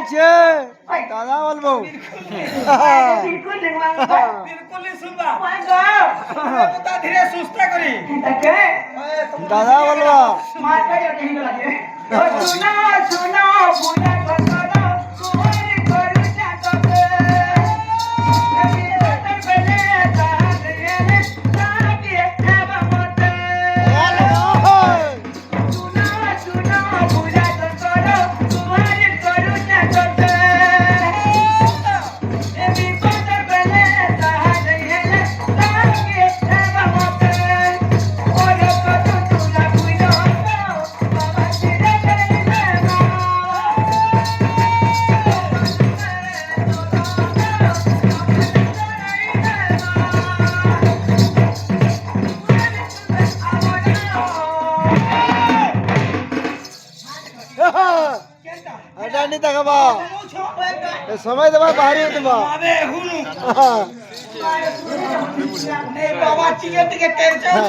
छे दादा बोलबो बिल्कुल नहीं सुनबा बता धीरे सुस्ता करी दादा बोलबा सुना सुना बुला बता कोई करू चाहते अडा नहीं तकबा समय दबा बाहरी दबा अबे हुनु ने बाबा चिके टिके टेंशन